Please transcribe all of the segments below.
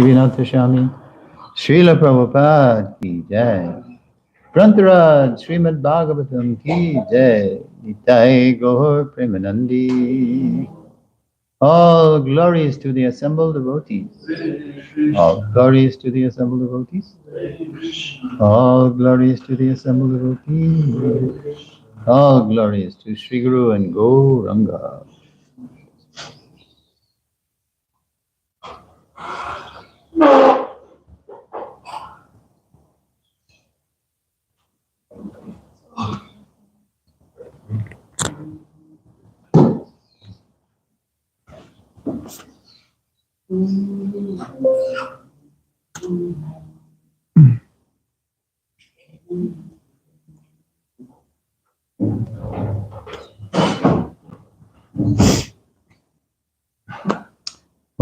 Vinatashami Srila Prabhupada ki jai. Prantaraj Srimad Bhagavatam ki jai. Nitai Gaur Premanandi. All glories to the assembled devotees. All glories to the assembled devotees. All glories to the assembled devotees. All glories to Sri Guru and Gauranga.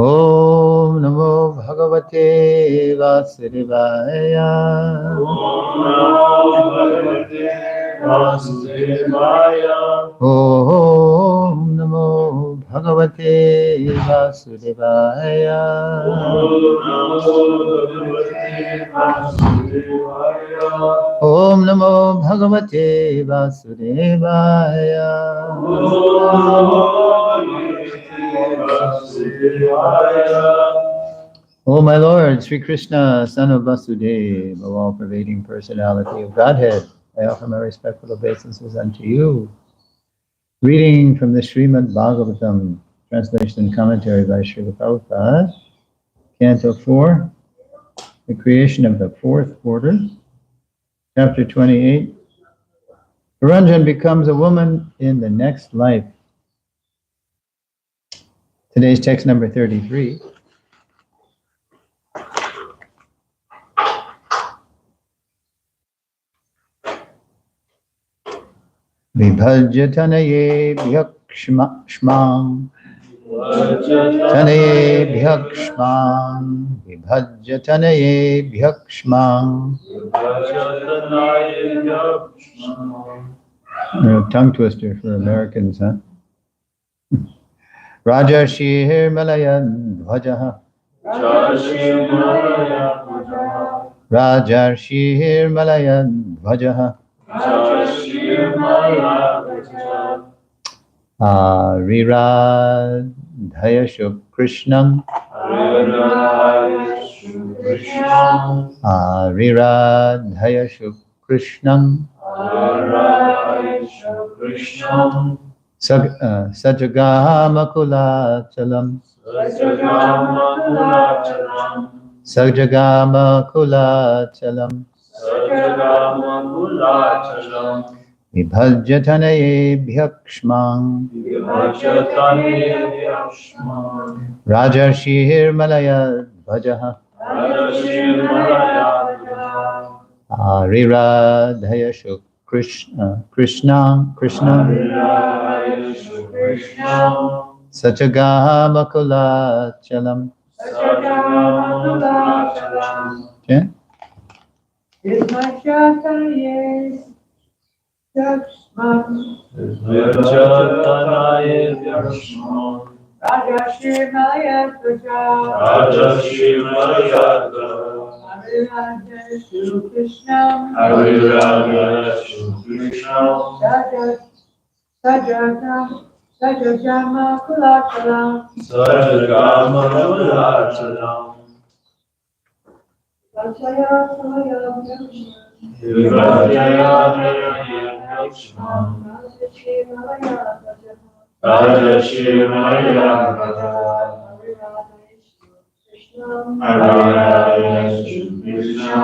Om Namo Bhagavate Vasudevaya. Om Namo Bhagavate Vasudevaya. Om Namo Bhagavate Vasudevaya. Om Namo Bhagavate Vasudevaya. Om Namo Bhagavate Vasudevaya. O my Lord, Sri Krishna, son of Vasudeva, O all-pervading personality of Godhead, I offer my respectful obeisances unto you. Reading from the Srimad Bhagavatam, translation and commentary by Srila Prabhupada, Canto 4, the creation of the fourth order, chapter 28. Puranjan becomes a woman in the next life. Today's text number 33. Vibhajyatanaye bhyakshmam Tanaye bhyakshmam Vibhajyatanaye bhyakshmam. Tongue twister for Americans, huh? Raja Shihir Malayan Bhajaha. Raja Shihir Malayan Bhajaha. Ariradhaya Shuk Krishnam. Ariradhaya Shuk Krishnam. Sajagamakulāchalam. Sajagamakulāchalam. Vibhajyatanaye bhyakshmam. Rajarshihir Malaya Bhajaha. Ariradhaya Shuk Krishna Sajagamakulāchalam. Okay. Hare Shri Krishna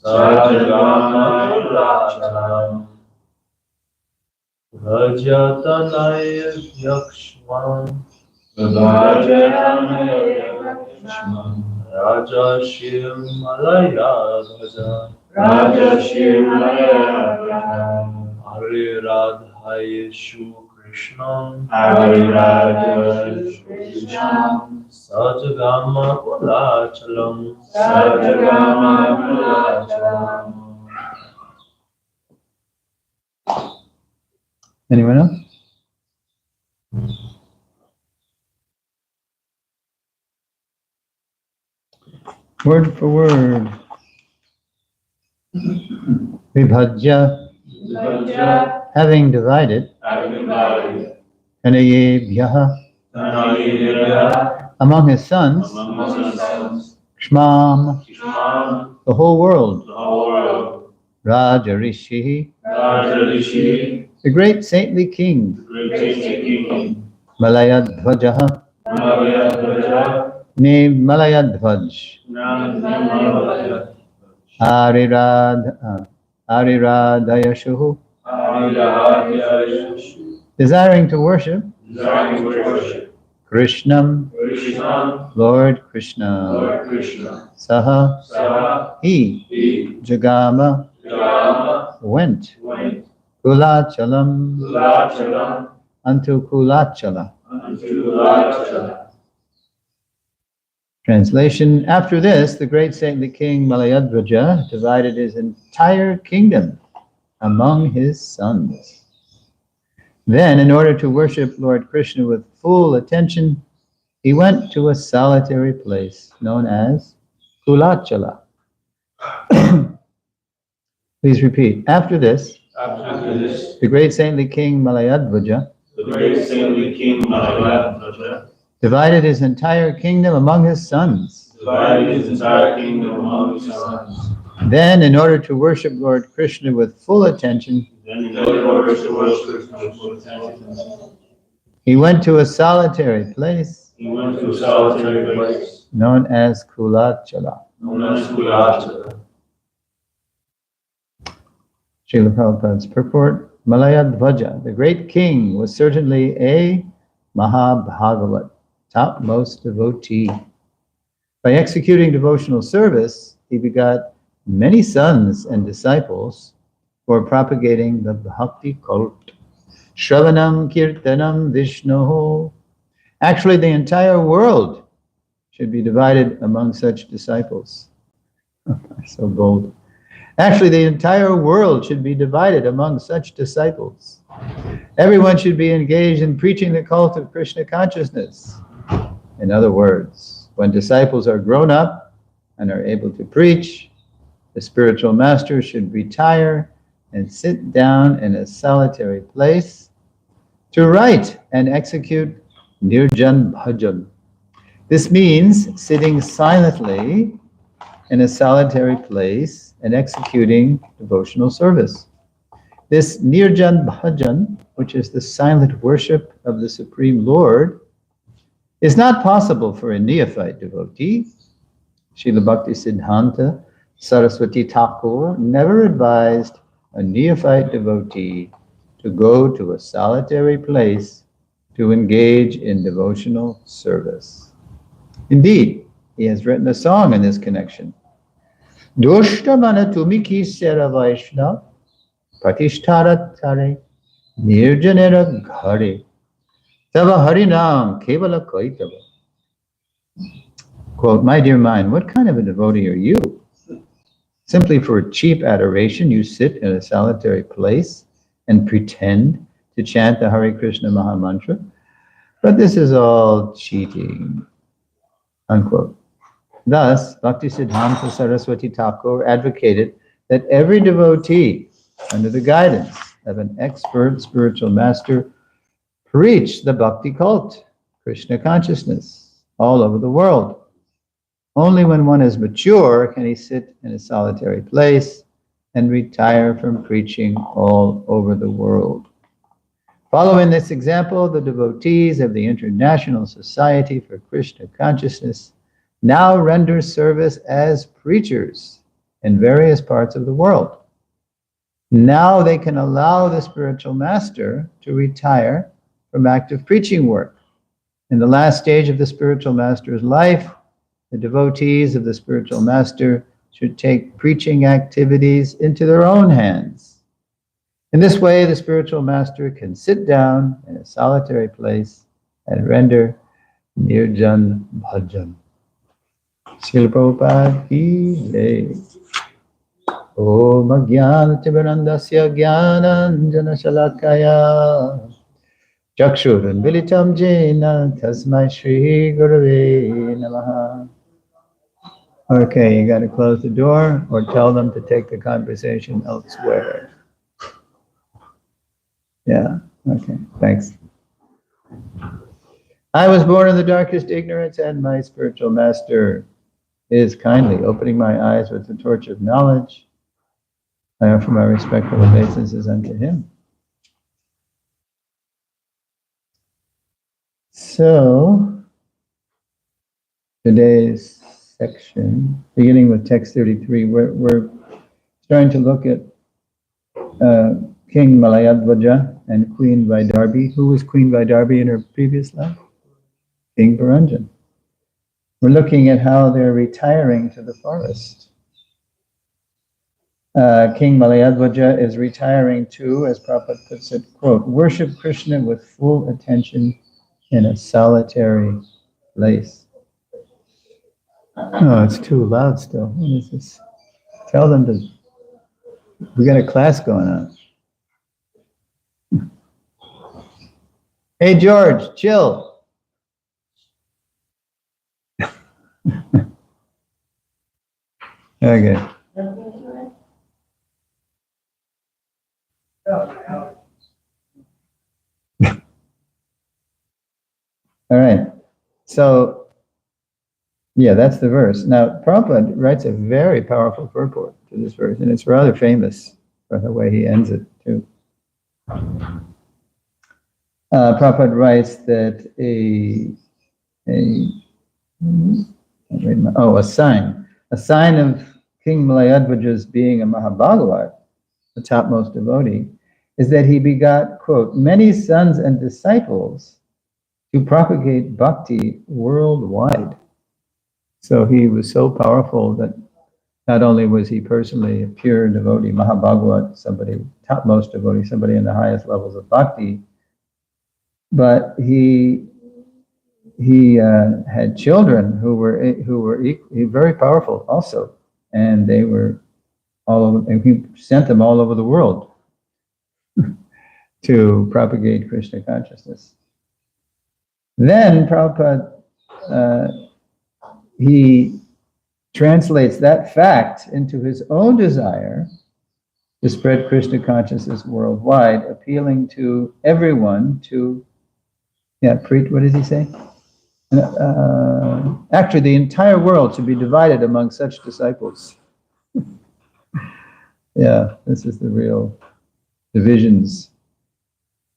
Sajagana Racharam Rajatanaya Yakshman Rajatanaya Yakshman Raja Shri Malaya Bhaja Raja Shri Malaya Bhaja Hare Radha Shu Krishna Hare Radha Shu Krishna Sajagama Kulachalam Sajagama Kulachalam. Anyone else? Word for word. Vibhajya, having divided, Kanayebhyaha, among his sons, Kshmam, the whole world, Rajarishi, the great saintly king, Malayadhvajaha, named Malayadhvaj, Ariradayashuhu, desiring to worship Krishnam, Lord Krishna, Saha, he, Jagama, went, Kulachalam, unto Kulachala. Translation: after this, the great saintly king Malayadhvaja divided his entire kingdom among his sons. Then, in order to worship Lord Krishna with full attention, he went to a solitary place known as Kulachala. Please repeat. After this, the great saintly king Malayadhvaja divided his entire kingdom among his sons. Then, in order to worship Lord Krishna with full attention, he went to a solitary place known as Kulachala. Srila Prabhupada's purport: Malayadhvaja, the great king, was certainly a Mahabhagavat, topmost devotee. By executing devotional service, he begot many sons and disciples for propagating the bhakti cult. Shravanam Kirtanam Vishnoho. Actually, the entire world should be divided among such disciples. So bold. Actually, the entire world should be divided among such disciples. Everyone should be engaged in preaching the cult of Krishna consciousness. In other words, when disciples are grown up and are able to preach, the spiritual master should retire and sit down in a solitary place to write and execute Nirjan Bhajan. This means sitting silently in a solitary place and executing devotional service. This Nirjan Bhajan, which is the silent worship of the Supreme Lord, is not possible for a neophyte devotee. Srila Bhakti Siddhanta Saraswati Thakur never advised a neophyte devotee to go to a solitary place to engage in devotional service. Indeed, he has written a song in this connection. Dushtamana tumiki sera vaishnav patishtarat tare nirjanera ghare tava harinam kevala kaitava. Quote, my dear mind, what kind of a devotee are you? Simply for cheap adoration, you sit in a solitary place and pretend to chant the Hare Krishna Mahamantra. But this is all cheating. Unquote. Thus, Bhaktisiddhanta Saraswati Thakur advocated that every devotee, under the guidance of an expert spiritual master, preach the bhakti cult, Krishna consciousness, all over the world. Only when one is mature can he sit in a solitary place and retire from preaching all over the world. Following this example, the devotees of the International Society for Krishna Consciousness now render service as preachers in various parts of the world. Now they can allow the spiritual master to retire from active preaching work. In the last stage of the spiritual master's life, the devotees of the spiritual master should take preaching activities into their own hands. In this way, the spiritual master can sit down in a solitary place and render nirjan bhajan. Srila Prabhupada ki jai. Om Ajnana Timirandasya Jnananjana Shalakaya Chakshurunmilitam Jena Tasmai Shri Gurave Namaha. Okay, you got to close the door or tell them to take the conversation elsewhere. Yeah, okay, thanks. I was born in the darkest ignorance, and my spiritual master is kindly opening my eyes with the torch of knowledge. I offer my respectful obeisances unto him. So, today's section, beginning with text 33, we're starting to look at King Malayadvaja and Queen Vaidarbi. Who was Queen Vaidarbi in her previous life? King Puranjan. We're looking at how they're retiring to the forest. King Malayadvaja is retiring to, as Prabhupada puts it, quote, worship Krishna with full attention in a solitary place. Oh, it's too loud still. What is this? Tell them to, we got a class going on. Hey, George, chill. Okay. All right. So, yeah, that's the verse. Now, Prabhupada writes a very powerful purport to this verse, and it's rather famous for the way he ends it, too. Prabhupada writes that a sign of King Malayadvaja's being a Mahabhagavat, the topmost devotee, is that he begot, quote, many sons and disciples to propagate bhakti worldwide. So he was so powerful that not only was he personally a pure devotee, Mahabhagavat, somebody, topmost devotee, somebody in the highest levels of bhakti, but he had children who were very powerful also, and they were all over, and he sent them all over the world to propagate Krishna consciousness. Then Prabhupada, he translates that fact into his own desire to spread Krishna consciousness worldwide, appealing to everyone to, preach, what does he say? Actually, the entire world should be divided among such disciples. Yeah, this is the real divisions.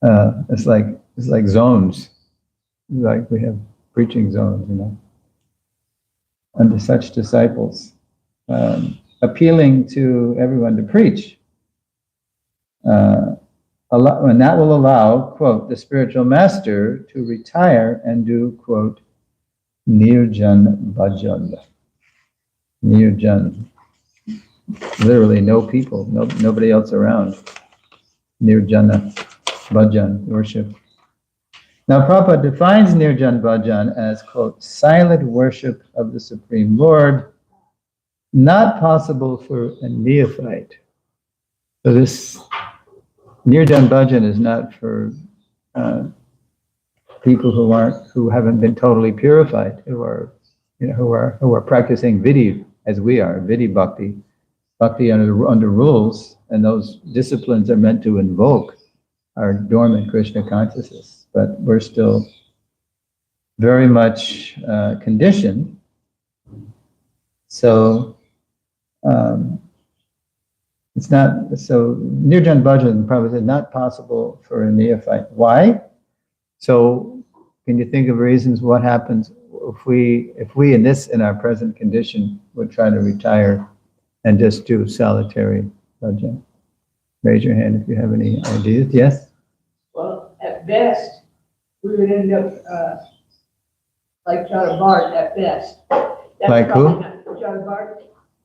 It's like zones. Like we have preaching zones, under such disciples, appealing to everyone to preach. And that will allow, quote, the spiritual master to retire and do, quote, nirjan bhajan. Nirjan. Literally no people, nobody else around. Nirjana bhajan, worship. Now Prabhupada defines nirjan bhajan as, quote, silent worship of the Supreme Lord, not possible for a neophyte. So this nirjan bhajan is not for people who haven't been totally purified, who are practicing vidhi as we are, vidhi bhakti under rules, and those disciplines are meant to invoke our dormant Krishna consciousness, but we're still very much conditioned. So It's not, so Nirjan Bhajan Prabhu said, not possible for a neophyte. Why? So can you think of reasons what happens if we in our present condition would try to retire and just do solitary bhajan? Raise your hand if you have any ideas. Yes? Well, at best, we would end up like John Bart at best. That's Like who? probably not- John Bart,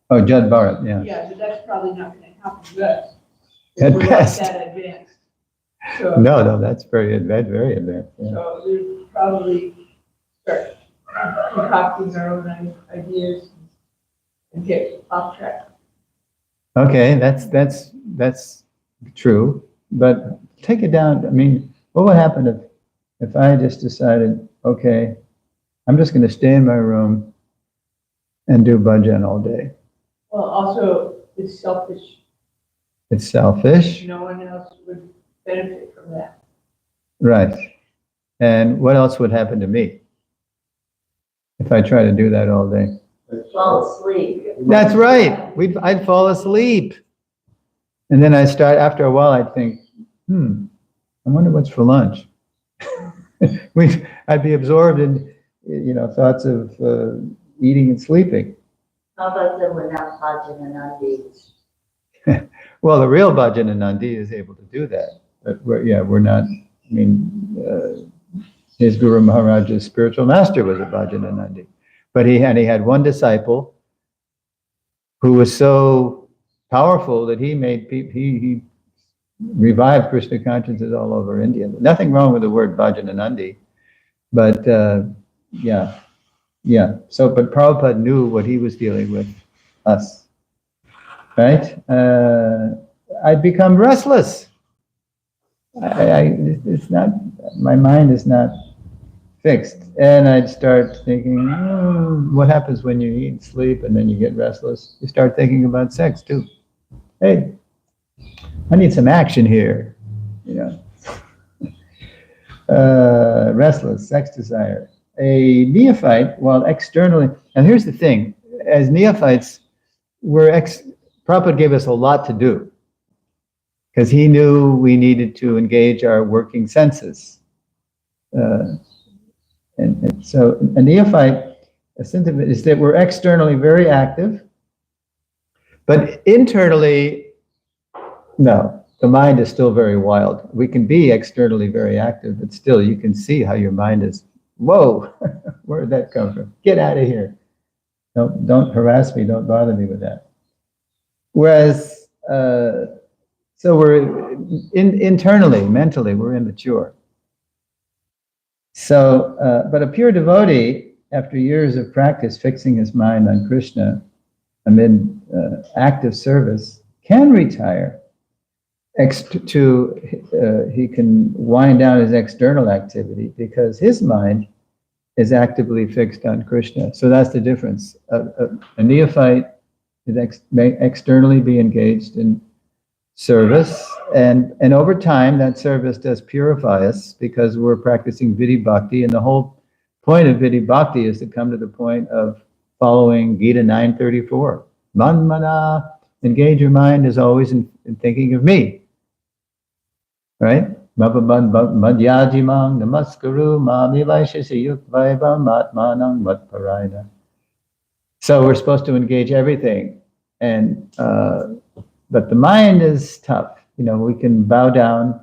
Oh, Jad Bharat, yeah. yeah, but that's probably not gonna happen to us. At If we're like best. that advanced. So, No, that's very advanced, very advanced. Yeah. so we'd probably start concocting our own ideas and get off track. Okay, that's true. But take it down. I mean, what would happen if I just decided, okay, I'm just going to stay in my room and do bhajan all day? Well, also, it's selfish. It's selfish, No one else would benefit from that. right? And what else would happen to me if I try to do that all day? Fall asleep. That's right. I'd fall asleep. And then after a while, I'd think, I wonder what's for lunch. I'd be absorbed in, thoughts of eating and sleeping. How about them without bhajan and undies? Well, the real Bhajananandi is able to do that. But we're not, I mean, his Guru Maharaj's spiritual master was a Bhajananandi. But he had one disciple who was so powerful that he revived Krishna consciousness all over India. Nothing wrong with the word Bhajananandi, but So, but Prabhupada knew what he was dealing with, us, right? I'd become restless. It's not, my mind is not fixed. And I'd start thinking, what happens when you eat and sleep and then you get restless? You start thinking about sex too. Hey, I need some action here, restless, sex desire. A neophyte, while externally, and here's the thing, as neophytes, Prabhupada gave us a lot to do because he knew we needed to engage our working senses. And so a neophyte, a sentiment is that we're externally very active, but internally, no, the mind is still very wild. We can be externally very active, but still you can see how your mind is, whoa, where did that come from? Get out of here. Don't harass me, don't bother me with that. Whereas, so we're internally, mentally, we're immature. So, but a pure devotee, after years of practice fixing his mind on Krishna amid active service, can retire he can wind down his external activity because his mind is actively fixed on Krishna. So that's the difference. A neophyte may externally be engaged in service, and over time that service does purify us because we're practicing Vidhi Bhakti, and the whole point of Vidhi Bhakti is to come to the point of following Gita 9:34. Manmana, engage your mind as always in thinking of me. Right? Madhyajimang namaskaru mami vaishasi yukvaiva matmanang matparayana. So we're supposed to engage everything, and but the mind is tough. We can bow down.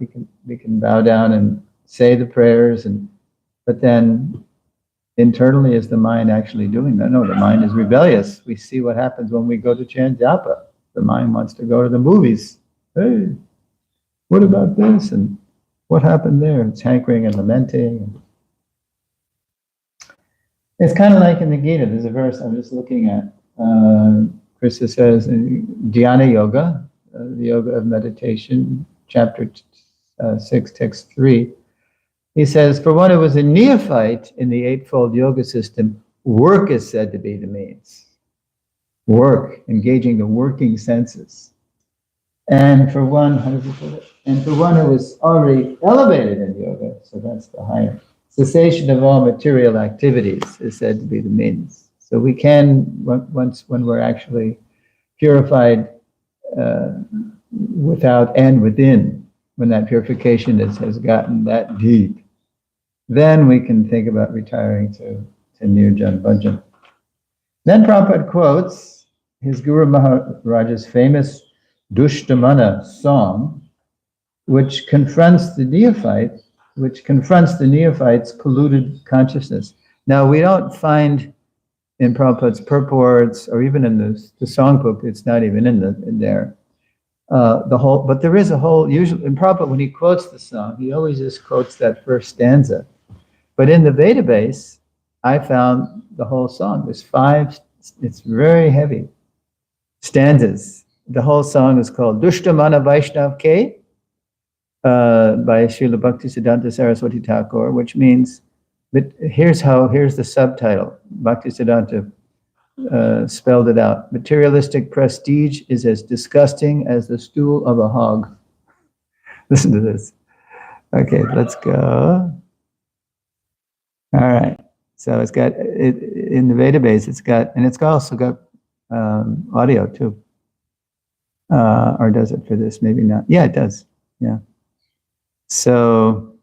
We can bow down and say the prayers, but then internally, is the mind actually doing that? No, the mind is rebellious. We see what happens when we go to chant japa. The mind wants to go to the movies. Hey, what about this? And what happened there? It's hankering and lamenting. It's kind of like in the Gita. There's a verse I'm just looking at. Krishna says in Dhyana Yoga, the Yoga of Meditation, chapter 6, text 3, he says, for one who was a neophyte in the eightfold yoga system, work is said to be the means. Work, engaging the working senses. And for one, how does he put it? And for one who is already elevated in yoga, so that's the higher, cessation of all material activities is said to be the means. So we can, when we're actually purified without and within, when that purification has gotten that deep, then we can think about retiring to Nirjan Bhajan. Then Prabhupada quotes his Guru Maharaj's famous Dushtamana song, which confronts the neophyte's polluted consciousness. Now, we don't find in Prabhupada's purports, or even in the songbook, it's not even in there. But there is a whole, usually, in Prabhupada, when he quotes the song, he always just quotes that first stanza. But in the database, I found the whole song. There's 5, it's very heavy, stanzas. The whole song is called Dushtamana Vaishnav Ke, by Srila Bhaktisiddhanta Saraswati Thakur, which means, but here's the subtitle. Bhaktisiddhanta spelled it out. Materialistic prestige is as disgusting as the stool of a hog. Listen to this. Okay, let's go. All right. So it's got it in the database. It's also got audio too. Or does it for this? Maybe not. Yeah, it does. Yeah. So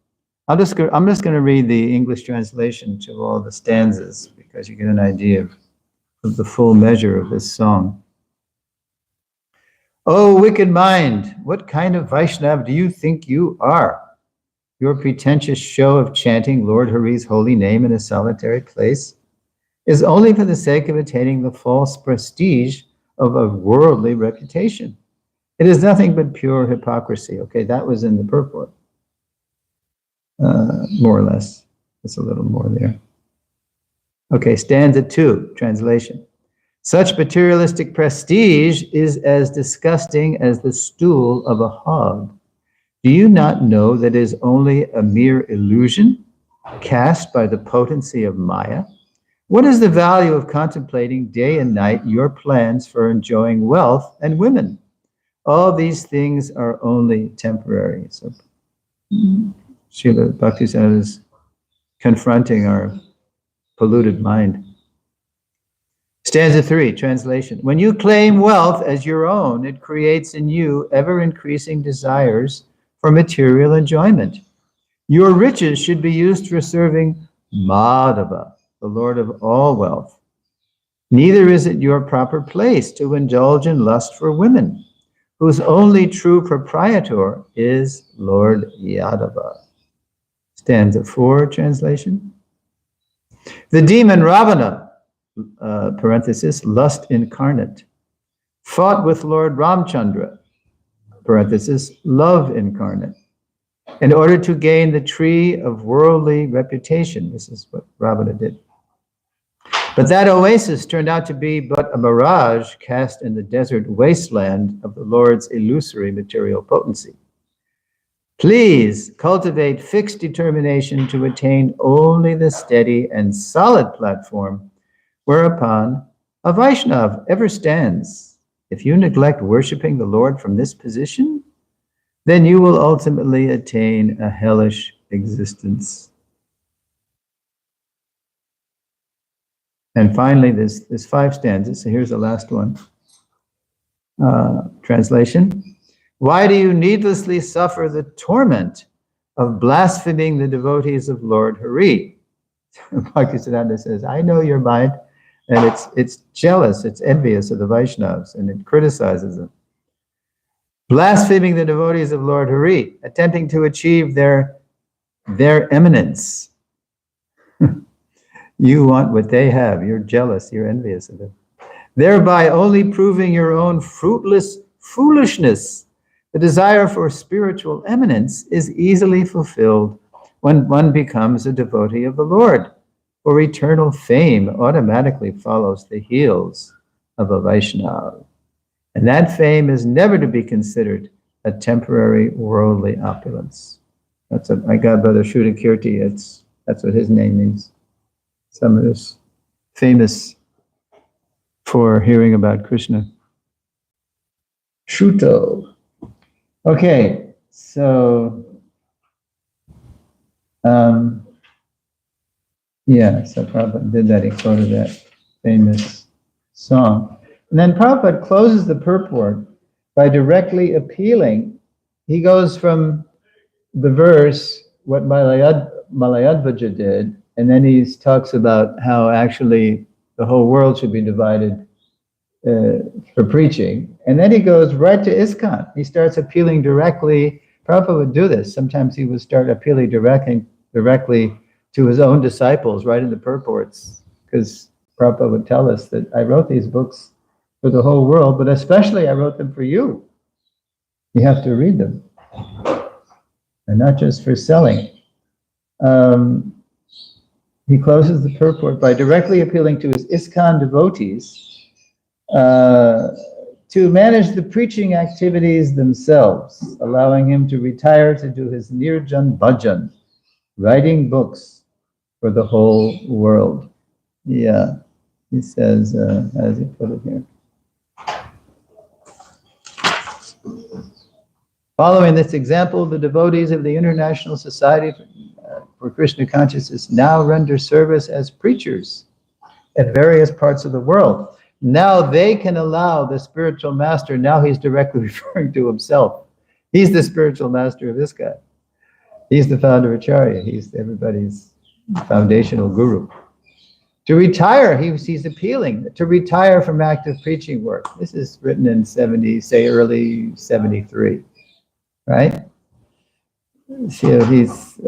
I'm just going to read the English translation to all the stanzas because you get an idea of the full measure of this song. Oh, wicked mind, what kind of Vaishnav do you think you are? Your pretentious show of chanting Lord Hari's holy name in a solitary place is only for the sake of attaining the false prestige of a worldly reputation. It is nothing but pure hypocrisy. Okay, that was in the purport. More or less. It's a little more there. Okay, stanza 2, translation. Such materialistic prestige is as disgusting as the stool of a hog. Do you not know that it is only a mere illusion cast by the potency of Maya? What is the value of contemplating day and night your plans for enjoying wealth and women? All these things are only temporary. So Srila Bhaktisiddhanta is confronting our polluted mind. Stanza 3, translation. When you claim wealth as your own, it creates in you ever-increasing desires for material enjoyment. Your riches should be used for serving Madhava, the Lord of all wealth. Neither is it your proper place to indulge in lust for women, whose only true proprietor is Lord Yadava. Stanza 4, translation. The demon Ravana, parenthesis, lust incarnate, fought with Lord Ramchandra, parenthesis, love incarnate, in order to gain the tree of worldly reputation. This is what Ravana did. But that oasis turned out to be but a mirage cast in the desert wasteland of the Lord's illusory material potency. Please cultivate fixed determination to attain only the steady and solid platform whereupon a Vaishnav ever stands. If you neglect worshiping the Lord from this position, then you will ultimately attain a hellish existence. And finally, there's 5 stanzas, so here's the last one. Translation. Why do you needlessly suffer the torment of blaspheming the devotees of Lord Hari? Bhaktisiddhanta says, I know your mind, and it's jealous, it's envious of the Vaishnavas, and it criticizes them. Blaspheming the devotees of Lord Hari, attempting to achieve their eminence. You want what they have, you're jealous, you're envious of them. Thereby only proving your own fruitless foolishness. The desire for spiritual eminence is easily fulfilled when one becomes a devotee of the Lord, for eternal fame automatically follows the heels of a Vaishnava. And that fame is never to be considered a temporary worldly opulence. That's my godbrother Shuddha-kirti, that's what his name means. Someone who's famous for hearing about Krishna. Shuto. Okay, so so Prabhupada did that, he quoted that famous song. And then Prabhupada closes the purport by directly appealing. He goes from the verse, what Malayadvaja did, and then he talks about how actually the whole world should be divided for preaching. And then he goes right to ISKCON. He starts appealing directly. Prabhupada would do this. Sometimes he would start appealing directly to his own disciples, right in the purports, because Prabhupada would tell us that I wrote these books for the whole world, but especially I wrote them for you. You have to read them, and not just for selling. He closes the purport by directly appealing to his ISKCON devotees to manage the preaching activities themselves, allowing him to retire to do his Nirjan Bhajan, writing books for the whole world. Yeah, he says, how does he put it here? Following this example, the devotees of the International Society for Krishna Consciousness now render service as preachers at various parts of the world. Now they can allow the spiritual master, now he's directly referring to himself. He's the spiritual master of this guy. He's the founder Acharya. He's everybody's foundational guru. To retire, he's appealing, to retire from active preaching work. This is written in early 73, right? So he's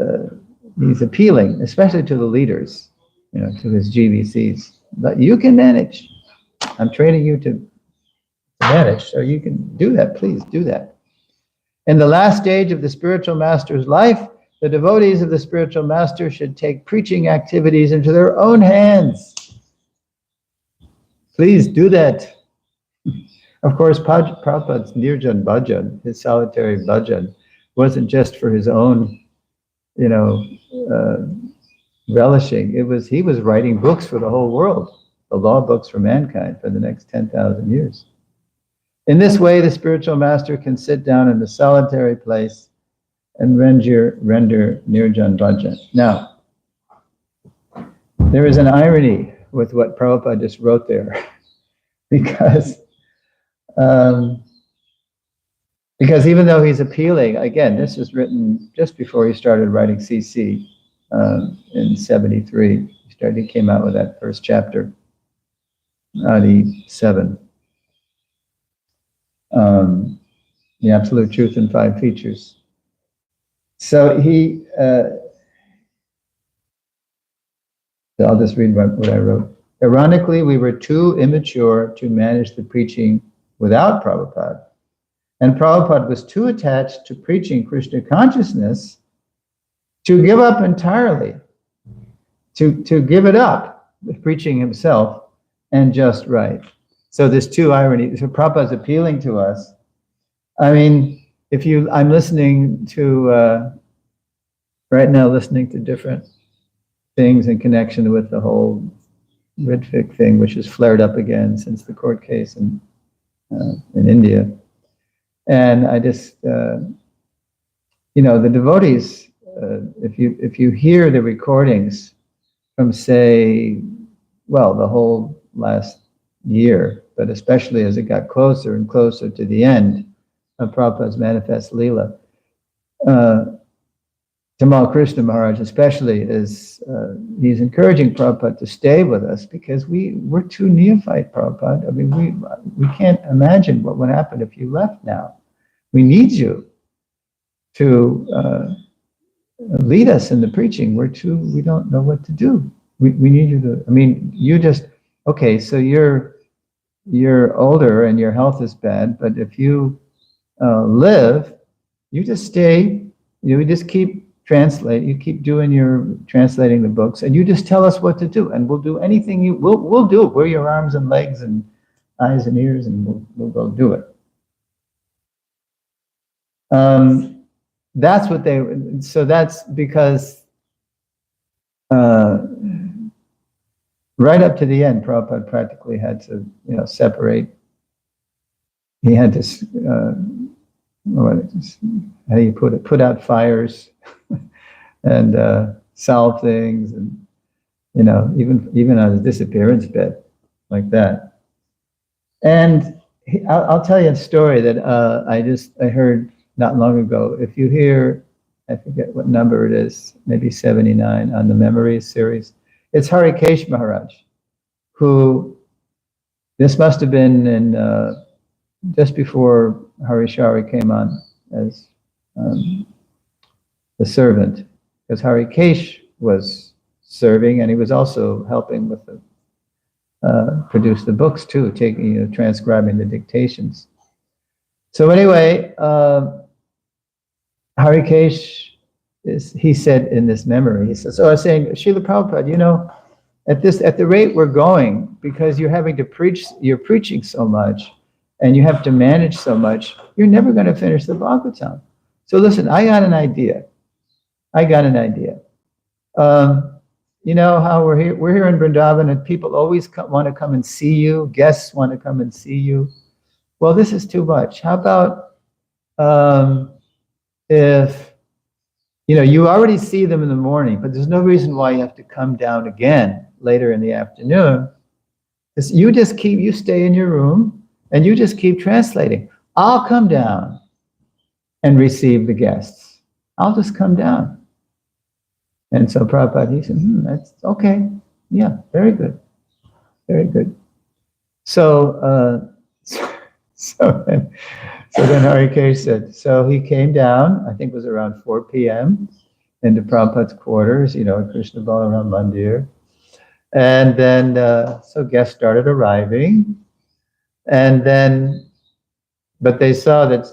appealing, especially to the leaders, to his GVCs. But you can manage. I'm training you to manage, so you can do that. Please do that. In the last stage of the spiritual master's life, the devotees of the spiritual master should take preaching activities into their own hands. Please do that. Of course, Prabhupada's Nirjan Bhajan, his solitary bhajan, wasn't just for his own, relishing. He was writing books for the whole world, the law books for mankind for the next 10,000 years. In this way, the spiritual master can sit down in the solitary place and render Nirjan Bhajan. Now, there is an irony with what Prabhupada just wrote there, because even though he's appealing, again, this was written just before he started writing CC in 73. He came out with that first chapter, Adi 7. The Absolute Truth in 5 Features. So I'll just read what I wrote. Ironically, we were too immature to manage the preaching without Prabhupada. And Prabhupada was too attached to preaching Krishna consciousness to give up entirely, to give it up, preaching himself, and just write. So there's two ironies. So Prabhupada's appealing to us. I mean, I'm listening to, right now listening to different things in connection with the whole Ritwik thing, which has flared up again since the court case in India. And I just, the devotees, if you hear the recordings from, say, well, the whole last year, but especially as it got closer and closer to the end of Prabhupada's Manifest Leela, Tamal Krishna Maharaj especially he's encouraging Prabhupada to stay with us because we're too neophyte, Prabhupada. I mean, we can't imagine what would happen if you left now. We need you to lead us in the preaching. We don't know what to do. We need you to, I mean, you just, okay, so you're older and your health is bad, but if you live, you just stay, you just keep you keep translating the books, and you just tell us what to do, and we'll do anything we'll do it. We're your arms and legs and eyes and ears, and we'll go do it. That's what so that's because right up to the end, Prabhupada practically had to, separate. He had to, how do you put it? Put out fires and solve things, and even on his disappearance bed, like that. And I'll tell you a story that I heard not long ago. If you hear, I forget what number it is, maybe 79 on the Memories series, it's Harikesh Maharaj, who, this must have been in just before Harishari came on as the servant, because Harikesh was serving and he was also helping with the produce the books too, transcribing the dictations. So anyway, Harikesh he said in this memory, he says, so I was saying, Srila Prabhupada, at the rate we're going, because you're having to preach, you're preaching so much, and you have to manage so much, you're never going to finish the Bhagavatam. So listen, I got an idea. You know how we're here in Vrindavan, and people always want to come and see you. Guests want to come and see you. Well, this is too much. How about if you already see them in the morning, but there's no reason why you have to come down again later in the afternoon. You stay in your room and you just keep translating. I'll come down and receive the guests. I'll just come down. And so Prabhupada, he said, that's okay. Yeah, very good. Very good. So then Harikesh said, so he came down, I think it was around 4 p.m., into Prabhupada's quarters, at Krishna Balaram Mandir. And then, so guests started arriving. And then, but they saw that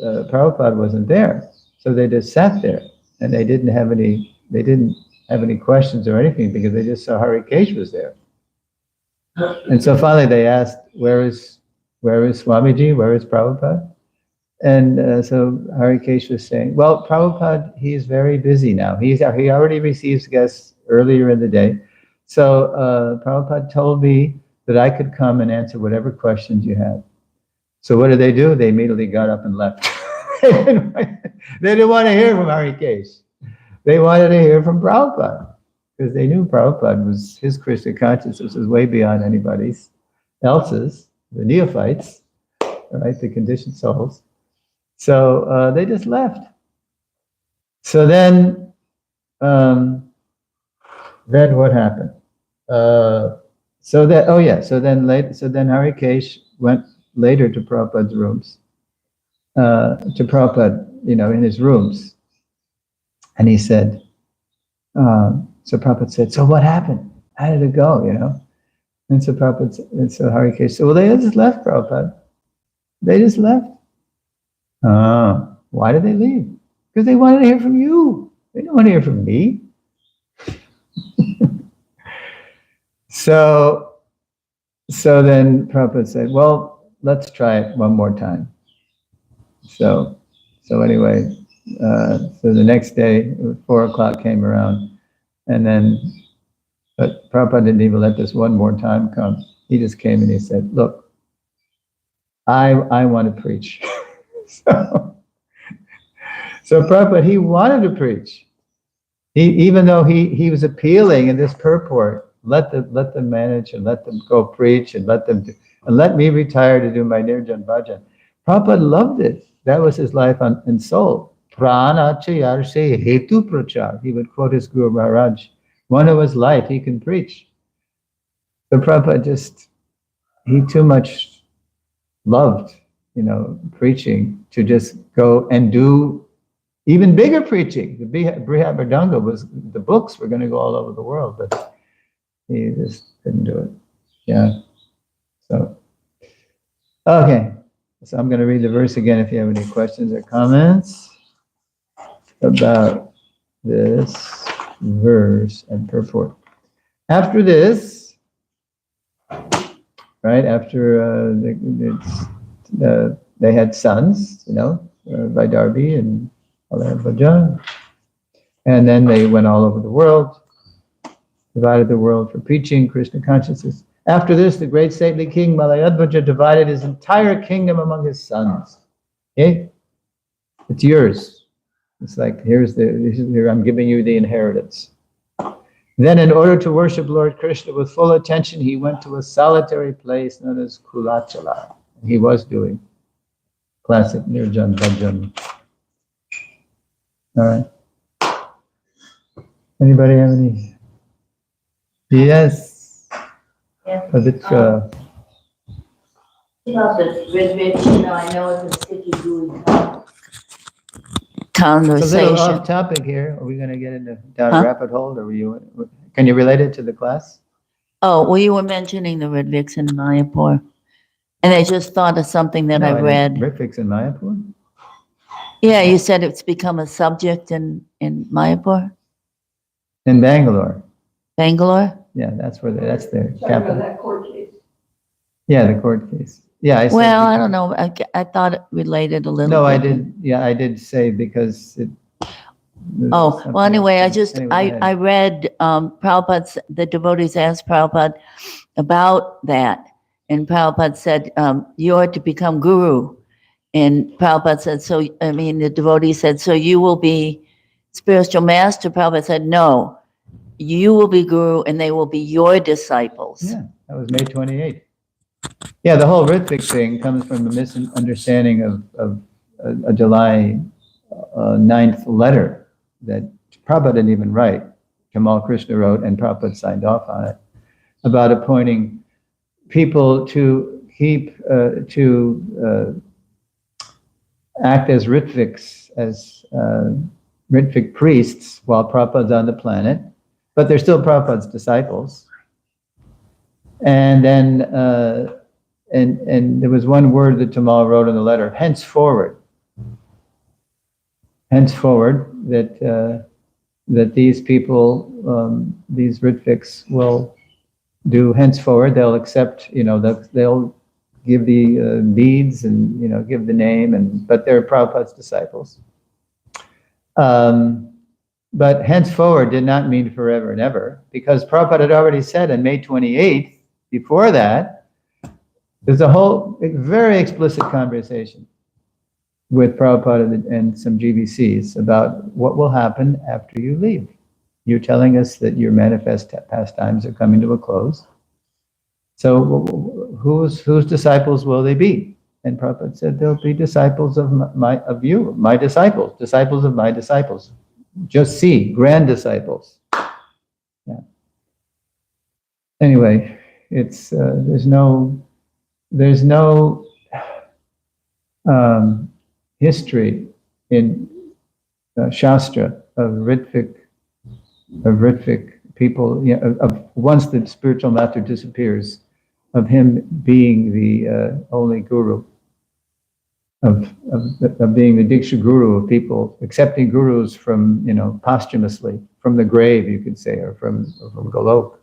Prabhupada wasn't there. So they just sat there, and they didn't have any questions or anything, because they just saw Harikesh was there. And so finally they asked, where is Swamiji? Where is Prabhupada? And so Harikesh was saying, well, Prabhupada, he's very busy now. He already receives guests earlier in the day. So Prabhupada told me that I could come and answer whatever questions you had. So what did they do? They immediately got up and left. They didn't want to hear from Harikesh. They wanted to hear from Prabhupada, because they knew Prabhupada was, his Krishna consciousness was way beyond anybody else's, the neophytes, right, the conditioned souls. So they just left. So then what happened? So then Harikesh went later to Prabhupada's rooms, to Prabhupada, in his rooms. And he said, so Prabhupada said, so what happened? How did it go, And so Harikesh said, well, they just left, Prabhupada. They just left. Why did they leave? Because they wanted to hear from you. They didn't want to hear from me. So then Prabhupada said, well, let's try it one more time. So anyway, so the next day, 4 o'clock came around, but Prabhupada didn't even let this one more time come. He just came and he said, look, I want to preach. So Prabhupada, he wanted to preach. Even though he was appealing in this purport, let them manage and let them go preach and let me retire to do my Nirjan Bhajan. Prabhupada loved it. That was his life and soul. Prana chayarse hetu prachar. He would quote his Guru Maharaj. One of his life, he can preach. So Prabhupada he too much loved, preaching, to just go and do even bigger preaching. The Brihad Mridanga the books were going to go all over the world, but he just couldn't do it. Yeah. So, okay. So I'm going to read the verse again if you have any questions or comments about this verse and purport. After this, right, after they had sons, Vaidarbhi and Vajan, and then they went all over the world, divided the world for preaching Krishna consciousness. After this, the great saintly king Malayadvaja divided his entire kingdom among his sons. Okay? It's yours. It's like, here I'm giving you the inheritance. Then, in order to worship Lord Krishna with full attention, he went to a solitary place known as Kulachala. he was doing. Classic Nirjan Bhajan. All right. Anybody have any? Yes. Yes. Pavitra. About this Rig, I know it's a sticky gooey It's a little conversation. off topic here. Are we going to get into down Huh? a rabbit hole, or can you relate it to the class? Oh, well, you were mentioning the Ridviks in Mayapur. And I just thought of something that I read. Ritvix in Mayapur? Yeah, you said it's become a subject in Mayapur, In Bangalore. Bangalore? Yeah, that's that's their Talking about capital. that court case. Yeah, the court case. Yeah, I said. Well, I don't know. I thought it related a little bit. No, I did. Yeah, I did say because it. Oh, something well, anyway, else. Anyway, go ahead. I read, Prabhupada's, the devotees asked Prabhupada about that. And Prabhupada said, you are to become guru. And Prabhupada said, the devotee said, so you will be spiritual master? Prabhupada said, no, you will be guru and they will be your disciples. Yeah, that was May 28th. Yeah, the whole Ritvik thing comes from a misunderstanding of a July 9th letter that Prabhupada didn't even write. Kamal Krishna wrote and Prabhupada signed off on it, about appointing people to act as Ritviks, as Ritvik priests while Prabhupada's on the planet, but they're still Prabhupada's disciples. And then, and there was one word that Tamal wrote in the letter, henceforward, that these people, these Ritviks will do henceforward. They'll accept, they'll give the beads and, give the name, but they're Prabhupada's disciples. But henceforward did not mean forever and ever, because Prabhupada had already said on May 28th, before that, there's a whole very explicit conversation with Prabhupada and some GBCs about what will happen after you leave. You're telling us that your manifest pastimes are coming to a close. So whose disciples will they be? And Prabhupada said, they'll be disciples of my disciples of my disciples. Just see, grand disciples. Yeah. Anyway, it's there's no history in Shastra of Ritvik people, of once the spiritual master disappears, of him being the only guru, of being the Diksha guru of people, accepting gurus from, posthumously, from the grave, you could say, or from Golok.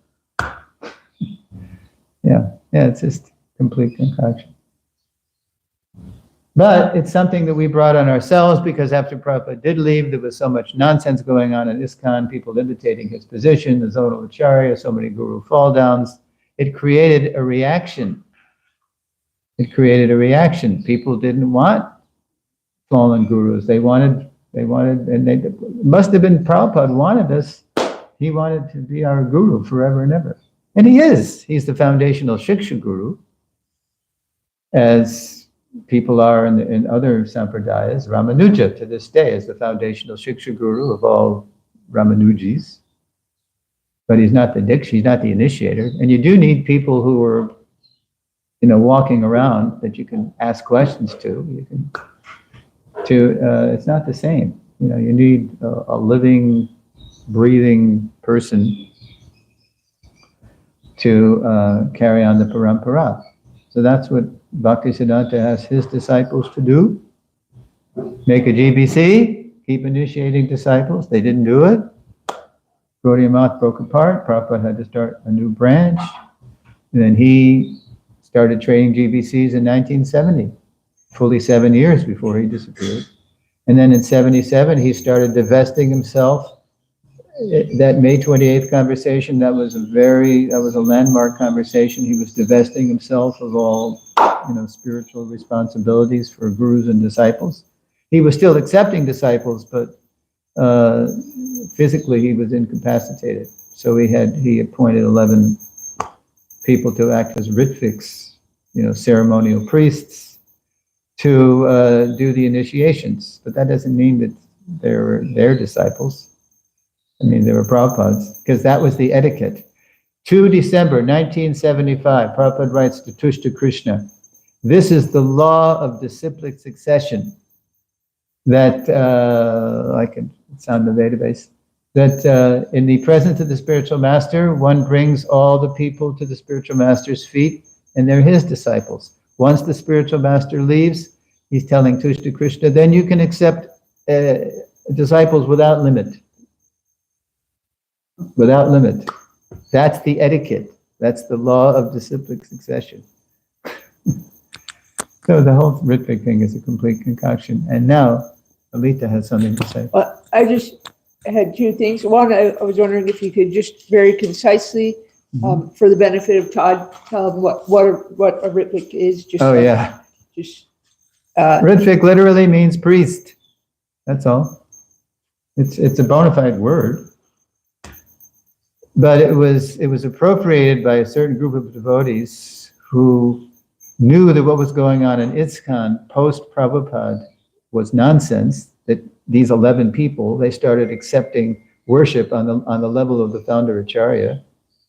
Yeah, it's just complete concoction. But it's something that we brought on ourselves because after Prabhupada did leave, there was so much nonsense going on in ISKCON, people imitating his position, the zonal acharya, so many guru fall downs. It created a reaction. People didn't want fallen gurus. They wanted, and it must have been Prabhupada wanted us. He wanted to be our guru forever and ever. And he is. He's the foundational Shiksha guru, as people are in other sampradayas. Ramanuja to this day is the foundational Shiksha guru of all Ramanujis. But he's not the Diksha, he's not the initiator. And you do need people who are, walking around that you can ask questions to. It's not the same. You need a living, breathing person to carry on the parampara. So that's what Bhaktisiddhanta has his disciples to do. Make a GBC, keep initiating disciples. They didn't do it. Gaudiya Math broke apart. Prabhupada had to start a new branch. And then he started training GBCs in 1970, fully 7 years before he disappeared. And then in 77, he started divesting himself. That May 28th conversation, that was a landmark conversation. He was divesting himself of all, spiritual responsibilities for gurus and disciples. He was still accepting disciples, but physically he was incapacitated. So he appointed 11 people to act as Ritviks ceremonial priests to do the initiations. But that doesn't mean that they were their disciples. I mean, they were Prabhupada's, because that was the etiquette. 2 December 1975, Prabhupada writes to Tushta Krishna, "This is the law of disciplic succession that, I can sound the database, that in the presence of the spiritual master, one brings all the people to the spiritual master's feet, and they're his disciples. Once the spiritual master leaves, he's telling Tushta Krishna, then you can accept disciples without limit. Without limit. That's the etiquette. That's the law of disciplic succession." So the whole Ritvik thing is a complete concoction. And now, Alita has something to say. Well, I just had two things. One, I was wondering if you could just very concisely, for the benefit of Todd, tell him what a Ritvik is. Just Ritvik literally means priest. That's all. It's a bona fide word. But it was appropriated by a certain group of devotees who knew that what was going on in ISKCON post-Prabhupada was nonsense, that these 11 people, they started accepting worship on the level of the founder Acharya,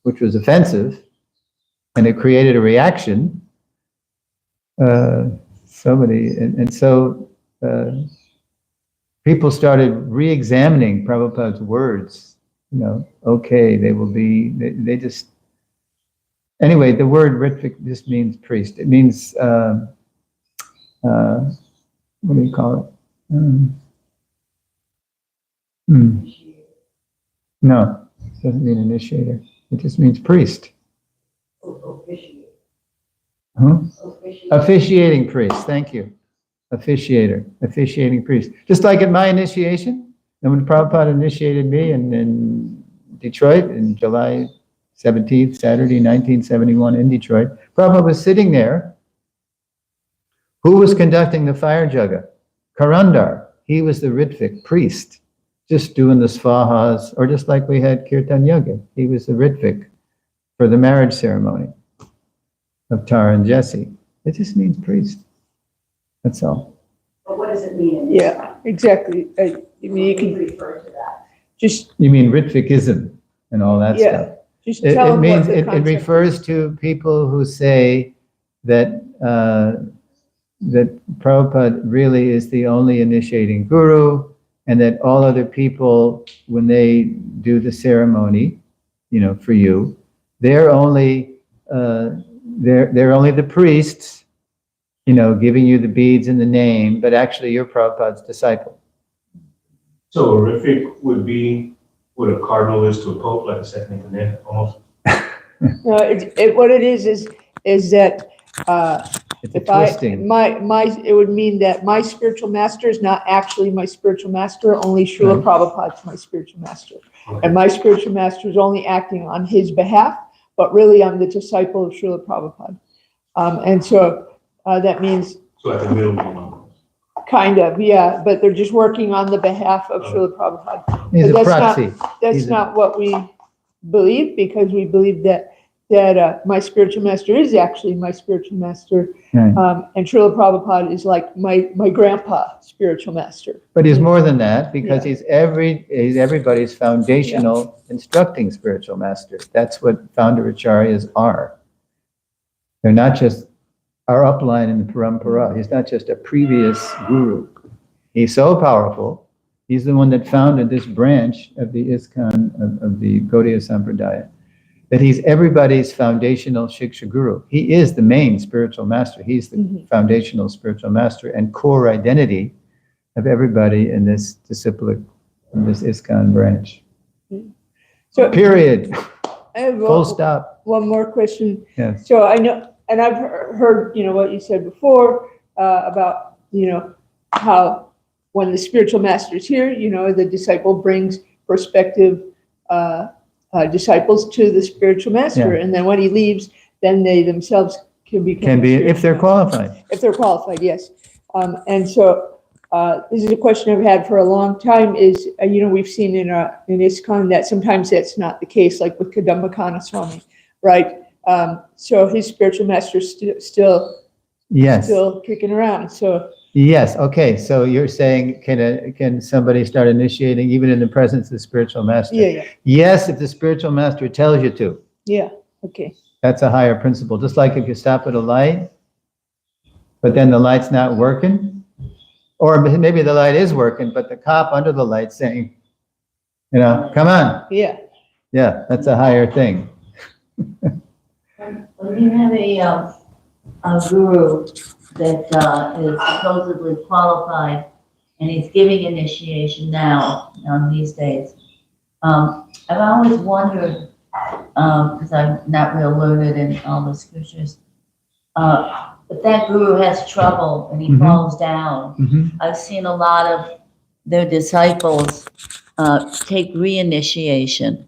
which was offensive, and it created a reaction. So people started re-examining Prabhupada's words. Okay, they will be, they just, anyway, the word Ritvik just means priest. It means, what do you call it? No, it doesn't mean initiator. It just means priest. Officiating priest, thank you. Officiating priest. Just like at my initiation, and when Prabhupada initiated me in Detroit in July 17th, Saturday, 1971 in Detroit, Prabhupada was sitting there. Who was conducting the fire jaga? Karandar. He was the Ritvik priest, just doing the svahas, or just like we had Kirtan Yoga. He was the Ritvik for the marriage ceremony of Tara and Jesse. It just means priest. That's all. But what does it mean? Yeah, exactly. You can refer to that. You mean Ritvikism and all that stuff. Just tell them means what the it concept refers is. to people who say that that Prabhupada really is the only initiating guru, and that all other people, when they do the ceremony, for you, they're only the priests, giving you the beads and the name, but actually you're Prabhupada's disciple. So a Ritvik would be what a cardinal is to a pope, like a second in command, almost. No, what it is that It's a twisting. it would mean that my spiritual master is not actually my spiritual master. Only Srila Prabhupada is my spiritual master, and my spiritual master is only acting on his behalf. But really, I'm the disciple of Srila Prabhupada, and so that means. So like a middleman. Kind of, yeah, but they're just working on the behalf of Srila Prabhupada. He's a But proxy. That's not what we believe, because we believe that my spiritual master is actually my spiritual master, Right. and Srila Prabhupada is like my grandpa spiritual master. But he's more than that, because he's everybody's foundational instructing spiritual master. That's what founder acharyas are. They're not just our upline in the parampara. He's not just a previous guru. He's so powerful. He's the one that founded this branch of the ISKCON, of the Gaudiya Sampradaya, that he's everybody's foundational Shiksha Guru. He is the main spiritual master. He's the foundational spiritual master and core identity of everybody in this disciplic, in this ISKCON branch. So Period. I have Full stop. one more question. Yes. So I know, and I've heard, what you said before about, how when the spiritual master is here, the disciple brings prospective disciples to the spiritual master, and then when he leaves, then they themselves can become. Can be, if they're qualified. If they're qualified, yes. And so this is a question I've had for a long time. Is we've seen in ISKCON that sometimes that's not the case, like with Kadambakana Swami, right? So his spiritual master's still Yes. kicking around, so, Yes, okay, so you're saying, can somebody start initiating even in the presence of the spiritual master? yeah, Yes, if the spiritual master tells you to. okay, That's a higher principle. Just like if you stop at a light, but then the light's not working, or maybe the light is working, but the cop under the light's saying, come on. yeah, Yeah, that's a higher thing. When you have a guru that is supposedly qualified and he's giving initiation now on these days, I've always wondered, because I'm not real learned in all the scriptures, if that guru has trouble and he Mhm. falls down. Mhm. I've seen a lot of their disciples take reinitiation.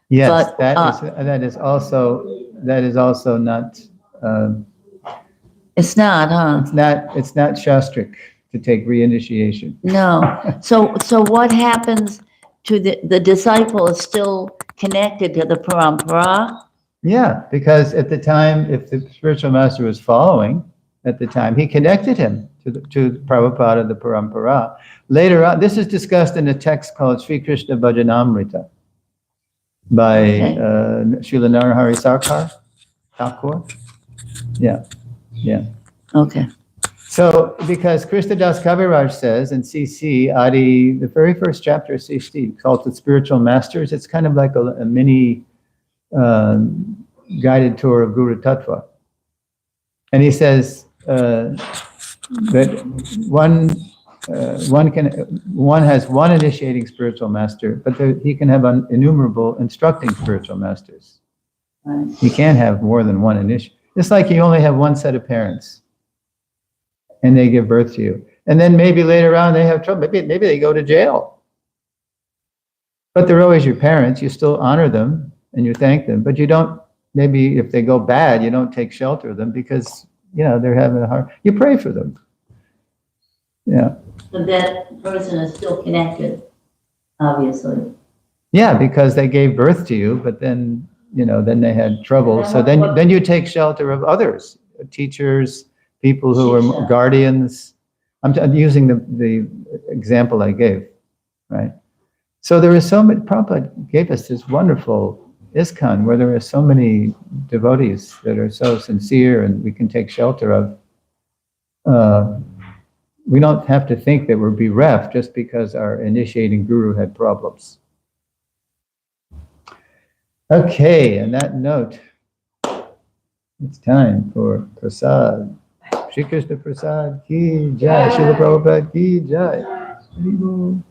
Yes, But, that is also not, It's not, huh? it's not shastric to take reinitiation. No. So what happens to the disciple is still connected to the parampara? Yeah, because at the time, if the spiritual master was following, at the time, he connected him to Prabhupada, the parampara. Later on, this is discussed in a text called Sri Krishna Bhajanamrita by Okay. Srila Narahari Sarkar, Thakur. Yeah. Okay. So, because Krishnadas Kaviraj says in CC, Adi, the very first chapter of CC, called the Spiritual Masters, it's kind of like a mini guided tour of Guru Tattva. And he says that one has one initiating spiritual master, but he can have innumerable instructing spiritual masters. Right. You can't have more than one initiating. It's like you only have one set of parents, and they give birth to you. And then maybe later on they have trouble. Maybe they go to jail. But they're always your parents. You still honor them and you thank them. But you don't, maybe if they go bad, you don't take shelter of them because, they're having a hard, you pray for them. Yeah. So that person is still connected, obviously. Yeah, because they gave birth to you, but then, then they had trouble. So then you take shelter of others, teachers, people who are Shiksha. guardians. I'm using the example I gave, right? So there is so many, Prabhupada gave us this wonderful ISKCON where there are so many devotees that are so sincere and we can take shelter of. We don't have to think that we're bereft just because our initiating guru had problems. Okay, on that note, it's time for Prasad. Shri Krishna Prasad ki jai, Srila Prabhupada ki jai. Hari Bol.